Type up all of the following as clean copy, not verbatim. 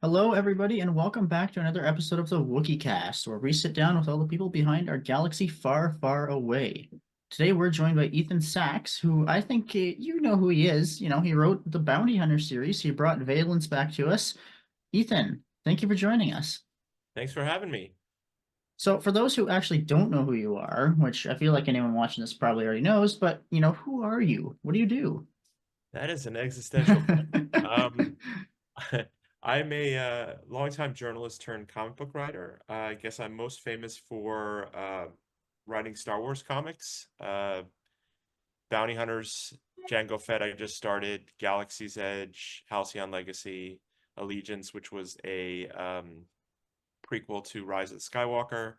Hello, everybody, and welcome back to another episode of the Wookiee Cast, where we sit down with all the people behind our galaxy far, far away. Today, we're joined by Ethan Sachs, who I think you know who he is. You know, he wrote the Bounty Hunter series. He brought Valence back to us. Ethan, thank you for joining us. Thanks for having me. So, for those who actually don't know who you are, which I feel like anyone watching this probably already knows, but who are you? What do you do? That is an existential question. Um, I'm a longtime journalist turned comic book writer. I guess I'm most famous for writing Star Wars comics. Bounty Hunters, Jango Fett, I just started, Galaxy's Edge, Halcyon Legacy, Allegiance, which was a prequel to Rise of the Skywalker,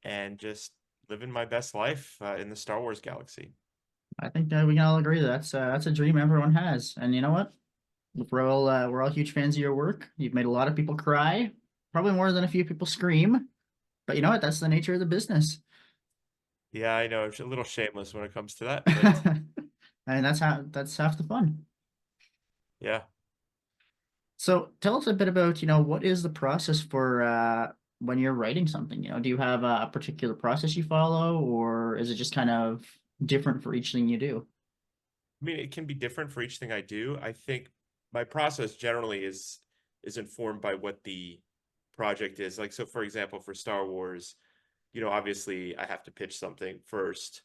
and just living my best life in the Star Wars galaxy. I think that we can all agree that that's a dream everyone has. And you know what? We're all huge fans of your work. You've made a lot of people cry, probably more than a few people scream. But you know what? That's the nature of the business. Yeah, I know it's a little shameless when it comes to that, but I mean, that's half the fun. yeah. So tell us a bit about, what is the process for when you're writing something? Do you have a particular process you follow, or is it just kind of different for each thing you do? I mean, it can be different for each thing I do. I think my process generally is informed by what the project is. Like, so for example, for Star Wars, obviously I have to pitch something first,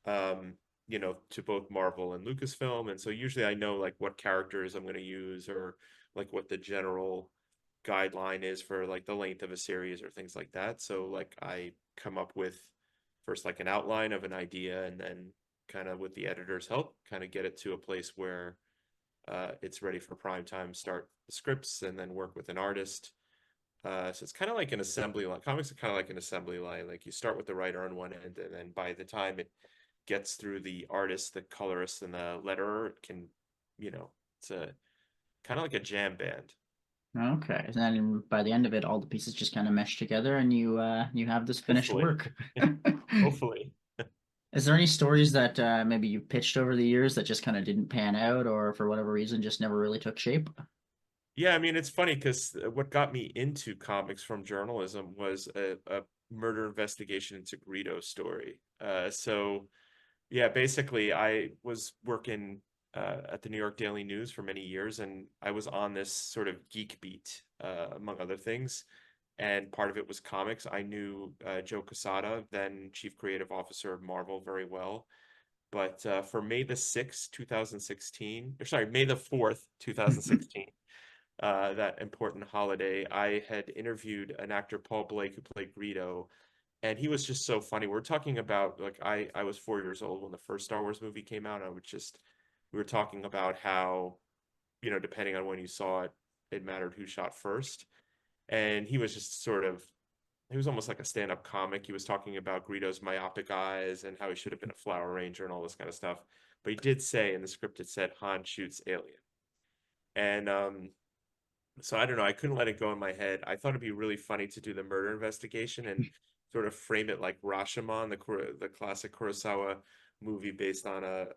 um, to both Marvel and Lucasfilm. And so usually I know like what characters I'm going to use or like what the general guideline is for like the length of a series or things like that. So like I come up with first like an outline of an idea and then kind of with the editor's help, kind of get it to a place where it's ready for prime time, start the scripts and then work with an artist. So it's kind of like an assembly line. Comics are kind of like an assembly line. Like you start with the writer on one end, and then by the time it gets through the artist, the colorist, and the letterer, it can, it's a kind of like a jam band. Okay. And then by the end of it, all the pieces just kind of mesh together and you have this finished Hopefully, work. hopefully. Is there any stories that maybe you pitched over the years that just kind of didn't pan out or for whatever reason just never really took shape? Yeah, I mean, it's funny because what got me into comics from journalism was a murder investigation into Greedo's story. So yeah, basically, I was working at the New York Daily News for many years, and I was on this sort of geek beat, among other things. And part of it was comics. I knew Joe Quesada, then Chief Creative Officer of Marvel, very well. But for May the 6th, 2016, or sorry, May the 4th, 2016, that important holiday, I had interviewed an actor, Paul Blake, who played Greedo, and he was just so funny. We're talking about like I was 4 years old when the first Star Wars movie came out. I would just we were talking about how, depending on when you saw it, it mattered who shot first. And he was just sort of he was almost like a stand-up comic. He was talking about Greedo's myopic eyes and how he should have been a flower ranger and all this kind of stuff. But he did say in the script it said Han shoots alien. And so I don't know. I couldn't let it go in my head. I thought it'd be really funny to do the murder investigation and sort of frame it like Rashomon, the classic Kurosawa movie based on a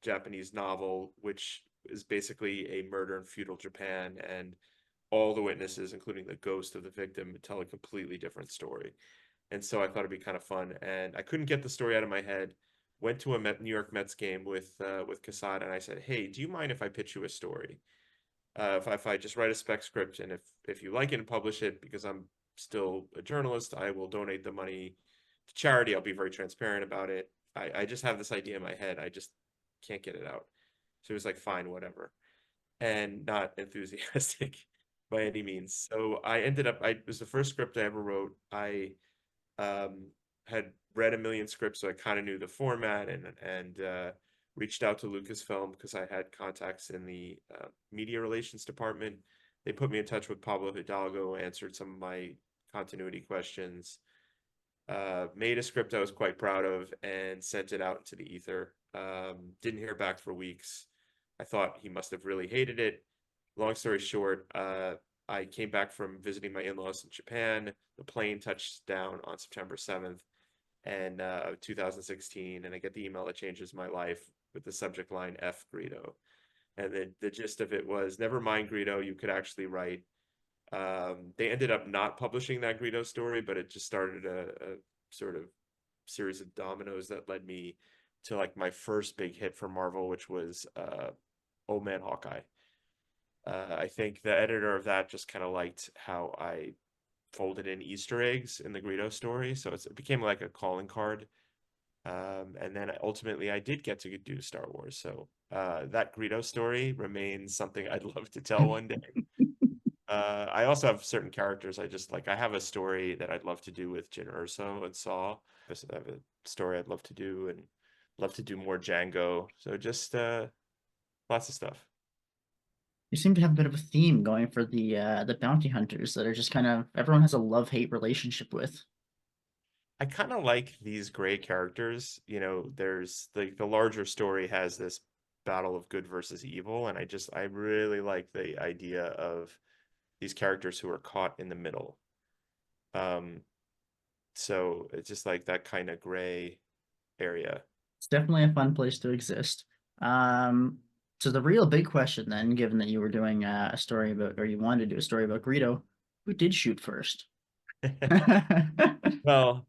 Japanese novel, which is basically a murder in feudal Japan, and all the witnesses, including the ghost of the victim, tell a completely different story. And so I thought it'd be kind of fun, and I couldn't get the story out of my head. Went to a New York Mets game with Casada, and I said, "Hey, do you mind if I pitch you a story?" If I just write a spec script and if you like it and publish it, because I'm still a journalist, I will donate the money to charity. I'll be very transparent about it. I just have this idea in my head. I just can't get it out. So it was like, fine, whatever. And not enthusiastic by any means. So I ended up, it was the first script I ever wrote. I um, had read a million scripts, so I kind of knew the format and reached out to Lucasfilm because I had contacts in the media relations department. They put me in touch with Pablo Hidalgo, answered some of my continuity questions, made a script I was quite proud of, and sent it out into the ether. Didn't hear back for weeks. I thought he must have really hated it. Long story short, I came back from visiting my in-laws in Japan. The plane touched down on September 7th and 2016, and I get the email that changes my life with the subject line F Greedo. And the gist of it was, never mind Greedo, you could actually write They ended up not publishing that Greedo story, but it just started a sort of series of dominoes that led me to like my first big hit for Marvel, which was Old Man Hawkeye. I think the editor of that just kind of liked how I folded in Easter eggs in the Greedo story, so it became like a calling card. And then ultimately, I did get to do Star Wars. So that Greedo story remains something I'd love to tell one day. I also have certain characters I just like. I have a story that I'd love to do with Jyn Erso and Saw. I have a story I'd love to do and love to do more Django. So just lots of stuff. You seem to have a bit of a theme going for the bounty hunters that are just kind of everyone has a love-hate relationship with. I kind of like these gray characters. You know, there's the larger story has this battle of good versus evil, and I really like the idea of these characters who are caught in the middle. Um, so it's just like that kind of gray area. It's definitely a fun place to exist. Um, so the real big question then, given that you were doing a story about, or you wanted to do a story about Greedo, who did shoot first? Well,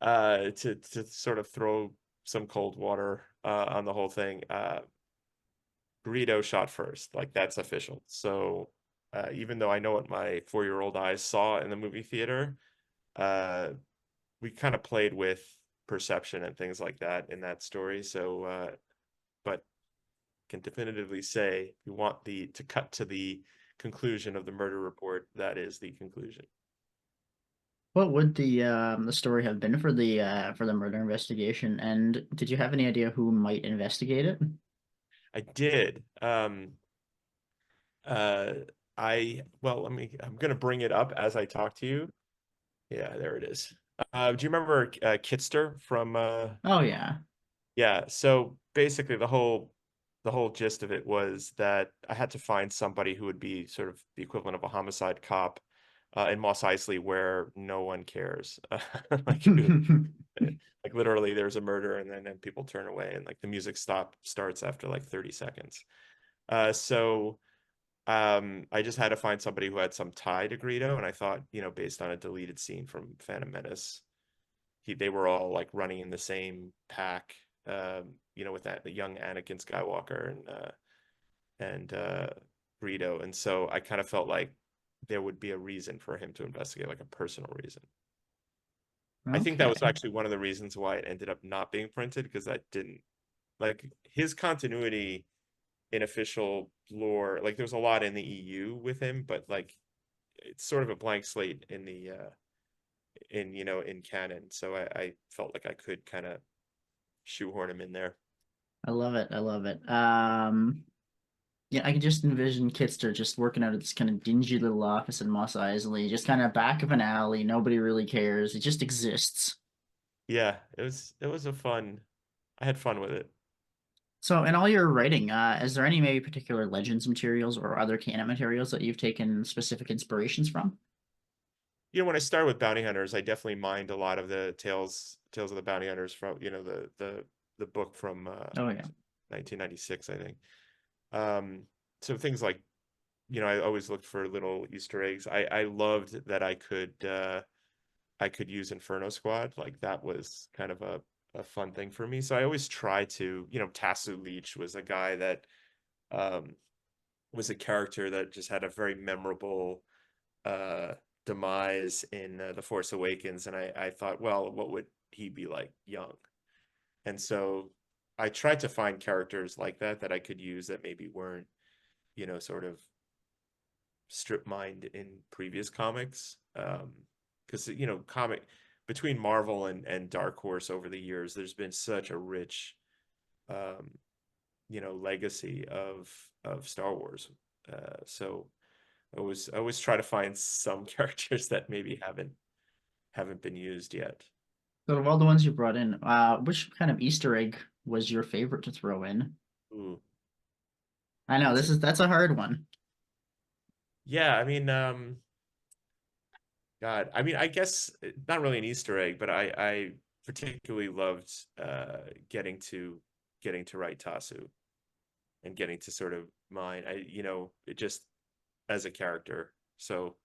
to sort of throw some cold water on the whole thing, Greedo shot first, like that's official. So even though I know what my 4-year-old eyes saw in the movie theater, uh, we kind of played with perception and things like that in that story. So, but can definitively say, if you want the to cut to the conclusion of the murder report, that is the conclusion. What would the story have been for the murder investigation? And did you have any idea who might investigate it? I did. Uh, let me. I'm gonna bring it up as I talk to you. Yeah, there it is. Do you remember Kitster from Oh yeah. yeah, so basically the whole gist of it was that I had to find somebody who would be sort of the equivalent of a homicide cop in Mos Eisley where no one cares. Like like literally there's a murder and then people turn away and like the music starts after like 30 seconds. So I just had to find somebody who had some tie to Greedo, and I thought, based on a deleted scene from Phantom Menace, they were all like running in the same pack, with that the young Anakin Skywalker and Greedo, and so I kind of felt like there would be a reason for him to investigate, like a personal reason. I think that was Okay. actually one of the reasons why it ended up not being printed because I didn't like his continuity in official lore. Like there's a lot in the EU with him, but like it's sort of a blank slate in the in canon. So I felt like I could kind of shoehorn him in there. I love it. I love it. Yeah, I can just envision Kitster just working out at this kind of dingy little office in Mos Eisley, just kind of back of an alley. Nobody really cares. It just exists. Yeah, it was a fun. I had fun with it. So, in all your writing, is there any maybe particular Legends materials or other canon materials that you've taken specific inspirations from? When I started with bounty hunters, I definitely mined a lot of the tales of the bounty hunters from the book from Oh yeah. 1996, I think. Um, so things like I always looked for little Easter eggs. I loved that I could use Inferno Squad. Like that was kind of a fun thing for me. So I always try to, Tasu Leech was a guy that um was a character that just had a very memorable uh demise in The Force Awakens, and I thought, well, what would he be like young? And so I tried to find characters like that I could use that maybe weren't, sort of strip mined in previous comics. Because comic between Marvel and Dark Horse over the years, there's been such a rich um, legacy of Star Wars. So I always try to find some characters that maybe haven't been used yet. So, of all the ones you brought in, which kind of Easter egg was your favorite to throw in? Ooh, I know that's a that's a hard one. yeah. I mean, God, I mean, I guess not really an Easter egg, but I particularly loved getting to write Tasu and getting to sort of mine. It just as a character. So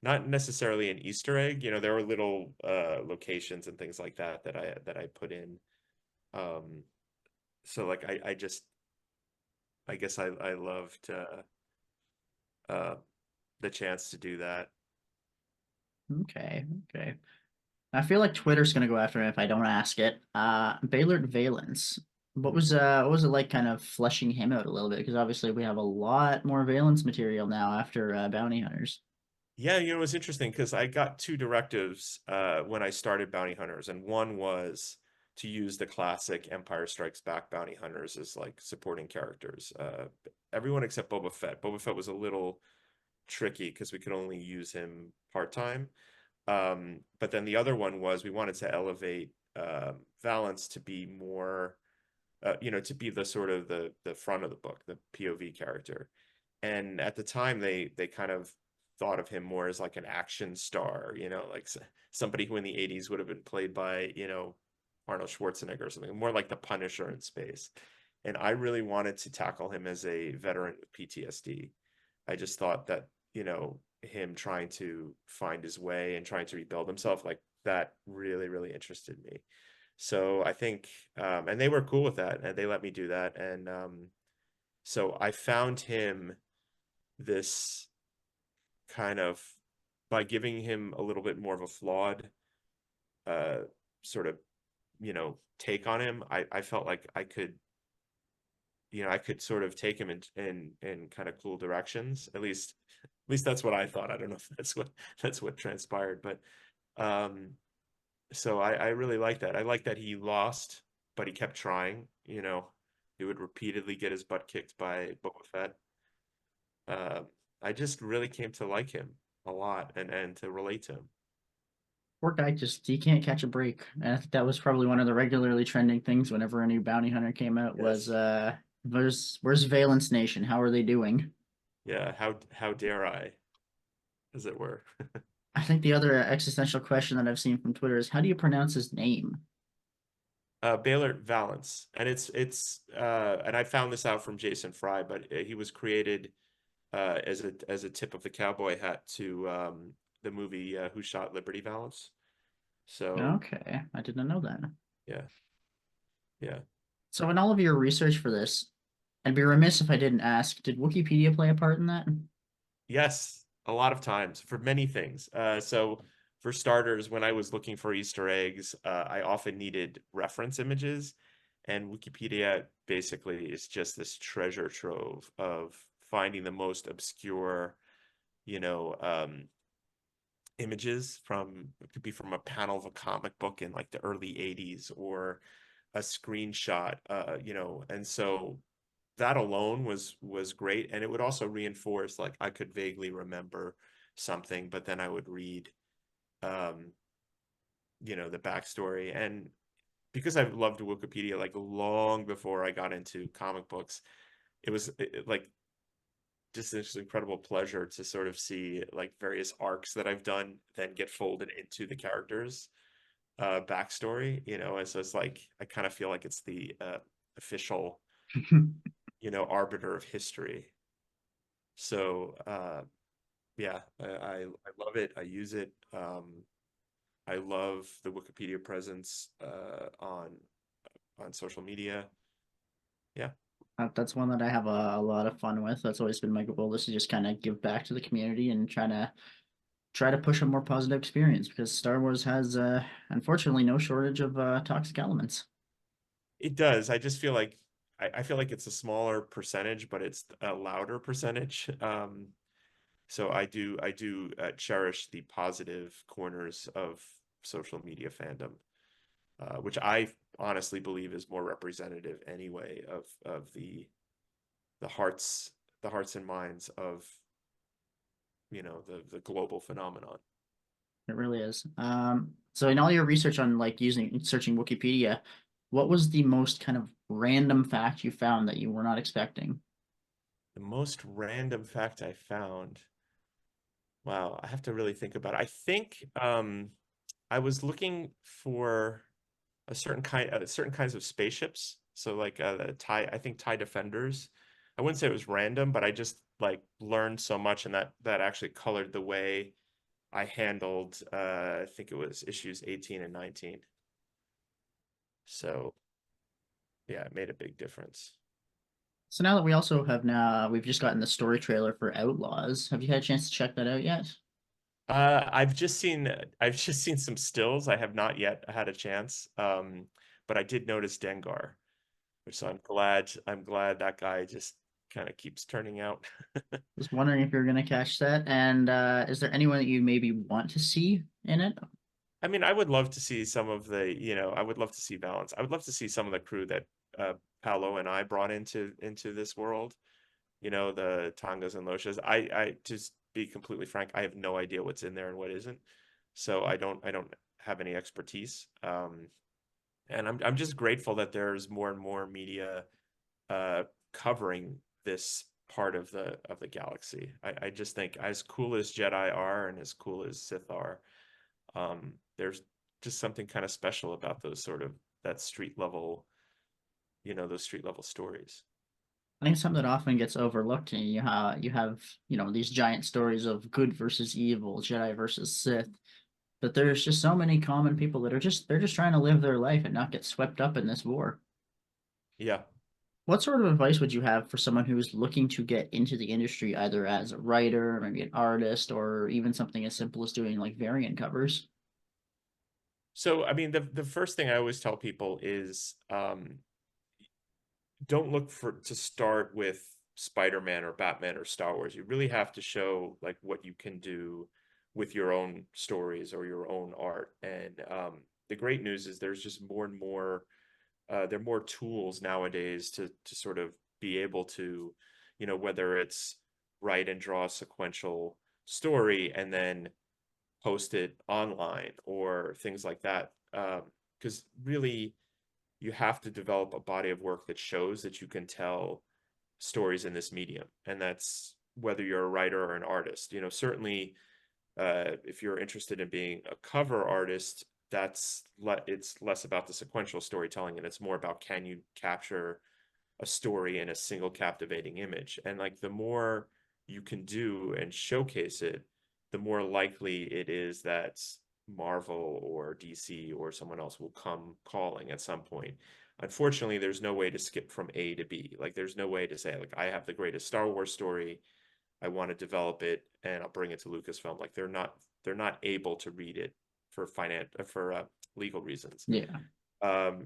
not necessarily an Easter egg. You know, there were little locations and things like that that I put in. Um, so like I just I guess I loved uh the chance to do that. Okay, okay. I feel like Twitter's gonna go after me if I don't ask it. Beilert Valence. What was it like kind of fleshing him out a little bit? Because obviously we have a lot more Valence material now after Bounty Hunters. Yeah, you know, it was interesting because I got two directives when I started Bounty Hunters, and one was to use the classic Empire Strikes Back Bounty Hunters as like supporting characters. Everyone except Boba Fett. Boba Fett was a little tricky because we could only use him part-time. But then the other one was we wanted to elevate Valance to be more, you know, to be the sort of the front of the book, the POV character. And at the time, they kind of thought of him more as like an action star, you know, like somebody who in the 80s would have been played by, you know, Arnold Schwarzenegger or something, more like the Punisher in space. And I really wanted to tackle him as a veteran with PTSD. I just thought that, you know, him trying to find his way and trying to rebuild himself, like that really, really interested me. So I think, and they were cool with that, and they let me do that. And so I found him this kind of by giving him a little bit more of a flawed uh sort of, you know, take on him. I felt like I could, you know, I could sort of take him in kind of cool directions. At least that's what I thought. I don't know if that's what transpired, but um so I really like that. I like that he lost, but he kept trying, you know. He would repeatedly get his butt kicked by Boba Fett. Uh, I just really came to like him a lot and to relate to him. Poor guy just he can't catch a break. And I think that was probably one of the regularly trending things whenever a new bounty hunter came out was Yes. where's Valence Nation? How are they doing? Yeah, how dare I, as it were. I think the other existential question that I've seen from Twitter is how do you pronounce his name? Beilert Valence, and and I found this out from Jason Fry, but he was created as a tip of the cowboy hat to the movie Who Shot Liberty Valance. So Okay, I didn't know that. yeah, yeah. So in all of your research for this, I'd be remiss if I didn't ask, did Wikipedia play a part in that? Yes, a lot of times for many things. So for starters, when I was looking for Easter eggs, I often needed reference images, and Wikipedia basically is just this treasure trove of finding the most obscure, you know, images from it could be from a panel of a comic book in like the early 80s or a screenshot, you know, and so that alone was great, and it would also reinforce like I could vaguely remember something, but then I would read um you know, the backstory. And because I've loved Wikipedia like long before I got into comic books, it was like just this incredible pleasure to sort of see like various arcs that I've done then get folded into the characters backstory, you know. And so it's like I kind of feel like it's the official, you know, arbiter of history. So yeah, I love it. I use it. I love the Wikipedia presence on social media. Yeah, That's one that I have a lot of fun with. That's always been my goal, is to just kind of give back to the community and try to push a more positive experience because Star Wars has unfortunately no shortage of toxic elements. it does. I just feel like I feel like it's a smaller percentage, but it's a louder percentage. So I do cherish the positive corners of social media fandom, which I honestly believe is more representative anyway of the hearts the hearts and minds of, you know, the global phenomenon. It really is. So in all your research on like using searching Wikipedia, what was the most kind of random fact you found that you were not expecting? The most random fact I found. Wow, I have to really think about it. I think I was looking for certain kinds of spaceships. So like the TIE, I think TIE Defenders. I wouldn't say it was random, but I just like learned so much, and that actually colored the way I handled I think it was issues 18 and 19. So yeah, it made a big difference. So now that we also have now we've just gotten the story trailer for Outlaws. Have you had a chance to check that out yet? I've just seen some stills. I have not yet had a chance. But I did notice Dengar, which I'm glad that guy just kind of keeps turning out. Just wondering if you're gonna catch that. And is there anyone that you maybe want to see in it? I mean, I would love to see some of the, I would love to see Valence. I would love to see some of the crew that Paolo and I brought into this world. The Tongas and Loshas. I just be completely frank, I have no idea what's in there and what isn't. So I don't have any expertise. And I'm just grateful that there's more and more media uh covering this part of the galaxy. I just think as cool as Jedi are and as cool as Sith are, there's just something kind of special about those sort of that street level, those street level stories. I think something that often gets overlooked, and you have these giant stories of good versus evil, Jedi versus Sith, but there's just so many common people that they're just trying to live their life and not get swept up in this war. Yeah. What sort of advice would you have for someone who is looking to get into the industry, either as a writer, maybe an artist, or even something as simple as doing like variant covers? So, I mean, the first thing I always tell people is don't look for to start with Spider-Man or Batman or Star Wars. You really have to show like what you can do with your own stories or your own art. And the great news is there's just more and more there are more tools nowadays to sort of be able to, whether it's write and draw a sequential story and then post it online or things like that. Because really, you have to develop a body of work that shows that you can tell stories in this medium, and that's whether you're a writer or an artist. Certainly, if you're interested in being a cover artist, it's less about the sequential storytelling and it's more about can you capture a story in a single captivating image. And like the more you can do and showcase it, the more likely it is that Marvel or DC or someone else will come calling at some point. Unfortunately, there's no way to skip from A to B. Like there's no way to say like I have the greatest Star Wars story, I want to develop it and I'll bring it to Lucasfilm. Like they're not able to read it for legal reasons. Yeah.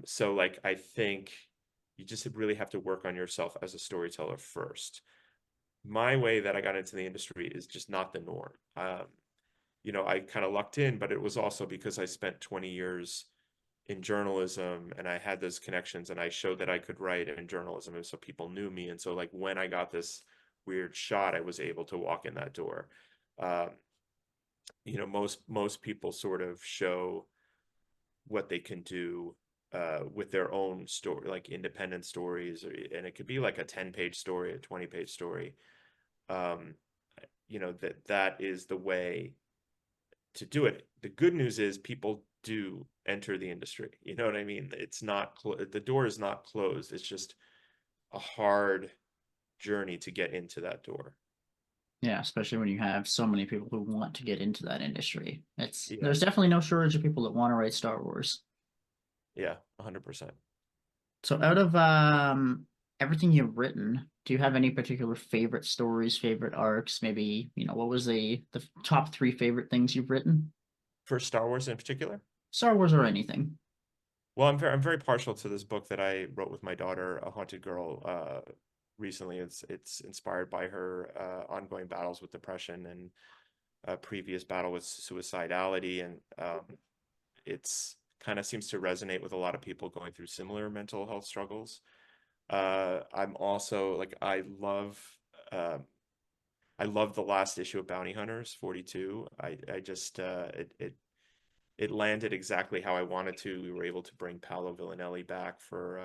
So like I think you just really have to work on yourself as a storyteller first. My way that I got into the industry is just not the norm. I kind of lucked in, but it was also because I spent 20 years in journalism and I had those connections and I showed that I could write in journalism. And so people knew me. And so like when I got this weird shot, I was able to walk in that door. Um, most people sort of show what they can do with their own story, like independent stories, and it could be like a 10-page story, a 20-page story. Um, that is the way to do it. The good news is people do enter the industry. You know what I mean? It's not the door is not closed. It's just a hard journey to get into that door. Yeah, especially when you have so many people who want to get into that industry. Yeah, There's definitely no shortage of people that want to write Star Wars. yeah, 100%. So out of everything you've written, do you have any particular favorite stories, favorite arcs? Maybe, what was the top three favorite things you've written? For Star Wars in particular. Star Wars or anything. Well, I'm very partial to this book that I wrote with my daughter, A Haunted Girl, recently. It's inspired by her ongoing battles with depression and a previous battle with suicidality, and it's kind of seems to resonate with a lot of people going through similar mental health struggles. I'm also like uh, I love the last issue of Bounty Hunters 42. I just it landed exactly how I wanted to. We were able to bring Paolo Villanelli back for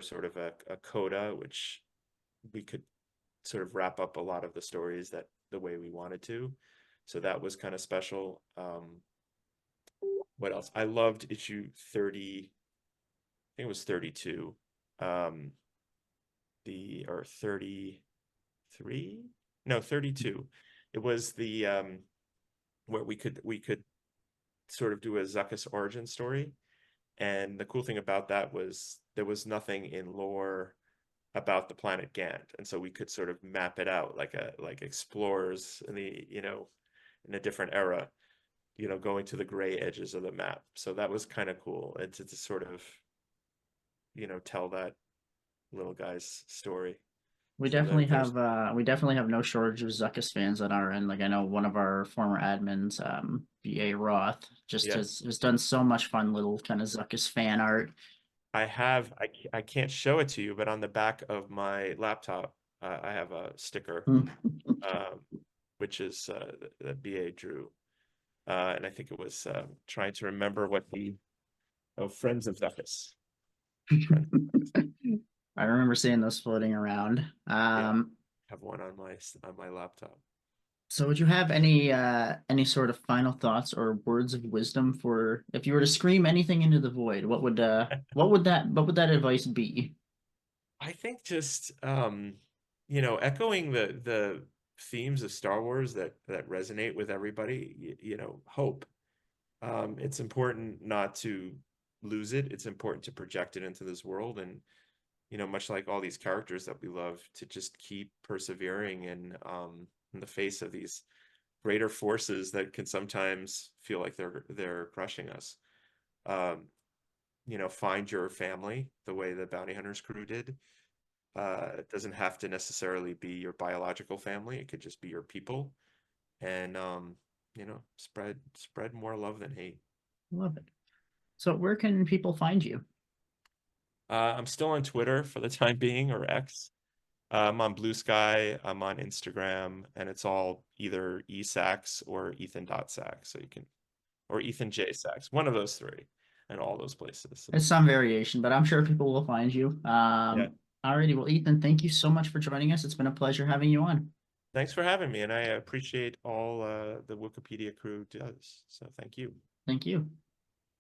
sort of a coda, which we could sort of wrap up a lot of the stories that the way we wanted to. So that was kind of special. What else? I loved issue 30, I think it was 32. Um, the or 33? No, 32. It was where we could sort of do a Zuckuss origin story. And the cool thing about that was there was nothing in lore about the planet Gant, and so we could sort of map it out like explorers in the in a different era, going to the gray edges of the map. So that was kind of cool, and to sort of tell that little guy's story. So that there's We definitely have no shortage of Zuckuss fans on our end. Like I know one of our former admins, BA Roth, just yeah. has done so much fun little kind of Zuckuss fan art. I can't show it to you, but on the back of my laptop, I have a sticker, Hmm. um, which is that BA drew. And I think it was trying to remember what the Friends of Zuckuss. Friends of Zuckuss. I remember seeing those floating around. Yeah, I have one on my laptop. So would you have any sort of final thoughts or words of wisdom for if you were to scream anything into the void, what would that advice be? I think just echoing the themes of Star Wars that resonate with everybody, hope. It's important not to lose it. It's important to project it into this world, and much like all these characters that we love, to just keep persevering in the face of these greater forces that can sometimes feel like they're crushing us. Um, find your family the way the bounty hunters crew did. It doesn't have to necessarily be your biological family. It could just be your people, and spread more love than hate. Love it. So where can people find you? I'm still on Twitter for the time being, or X. I'm on Blue Sky, I'm on Instagram, and it's all either eSax or Ethan.sax. So you can, or Ethan J Sax, one of those three, and all those places. So, It's some variation, but I'm sure people will find you. yeah. Alrighty, well, Ethan, thank you so much for joining us. It's been a pleasure having you on. Thanks for having me, and I appreciate all the Wikipedia crew does. So thank you. Thank you.